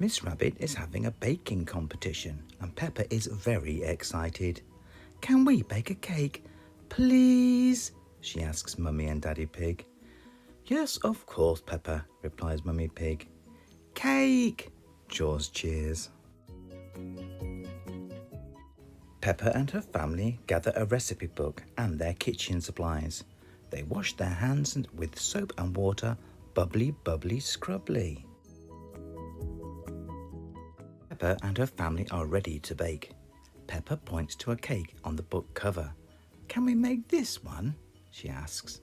Miss Rabbit is having a baking competition and Peppa is very excited. Can we bake a cake, please? She asks Mummy and Daddy Pig. Yes, of course, Peppa, replies Mummy Pig. Cake! Jaws cheers. Peppa and her family gather a recipe book and their kitchen supplies. They wash their hands with soap and water, bubbly, bubbly, scrubbly. Peppa and her family are ready to bake. Peppa points to a cake on the book cover. Can we make this one? She asks.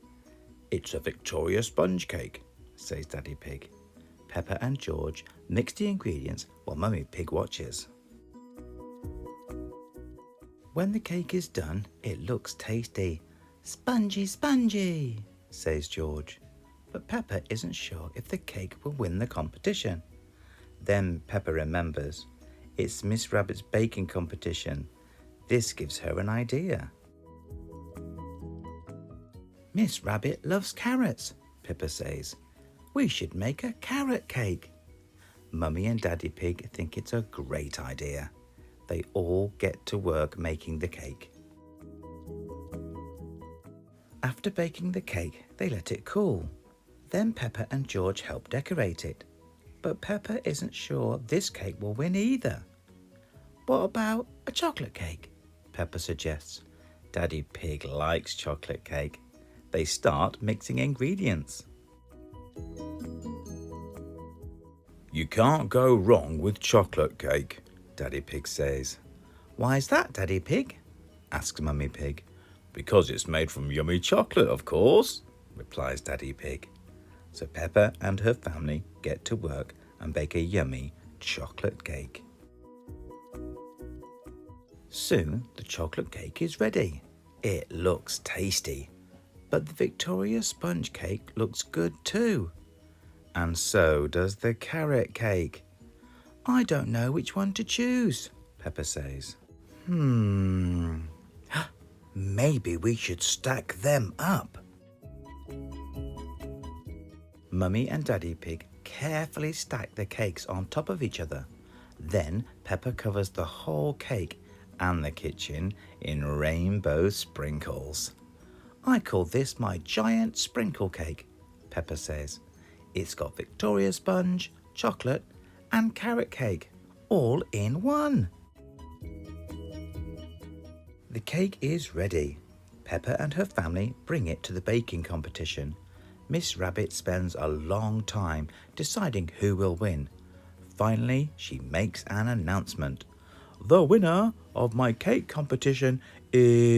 It's a Victoria sponge cake, says Daddy Pig. Peppa and George mix the ingredients while Mummy Pig watches. When the cake is done, it looks tasty. Spongy, spongy, says George. But Peppa isn't sure if the cake will win the competition. Then Peppa remembers. It's Miss Rabbit's baking competition. This gives her an idea. Miss Rabbit loves carrots, Peppa says. We should make a carrot cake. Mummy and Daddy Pig think it's a great idea. They all get to work making the cake. After baking the cake, they let it cool. Then Peppa and George help decorate it. But Peppa isn't sure this cake will win either. What about a chocolate cake? Peppa suggests. Daddy Pig likes chocolate cake. They start mixing ingredients. You can't go wrong with chocolate cake, Daddy Pig says. Why is that, Daddy Pig? Asks Mummy Pig. Because it's made from yummy chocolate, of course, replies Daddy Pig. So Peppa and her family get to work and bake a yummy chocolate cake. Soon the chocolate cake is ready. It looks tasty, but the Victoria sponge cake looks good too. And so does the carrot cake. I don't know which one to choose, Peppa says. Maybe we should stack them up. Mummy and Daddy Pig carefully stack the cakes on top of each other. Then Peppa covers the whole cake and the kitchen in rainbow sprinkles. I call this my giant sprinkle cake, Peppa says. It's got Victoria sponge, chocolate and carrot cake, all in one. The cake is ready. Peppa and her family bring it to the baking competition. Miss Rabbit spends a long time deciding who will win. Finally, she makes an announcement. The winner of my cake competition is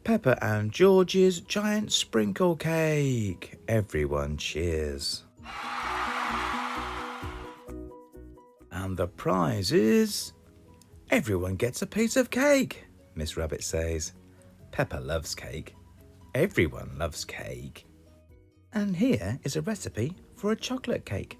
Peppa and George's giant sprinkle cake. Everyone cheers. And the prize is... Everyone gets a piece of cake, Miss Rabbit says. Peppa loves cake. Everyone loves cake. And here is a recipe for a chocolate cake.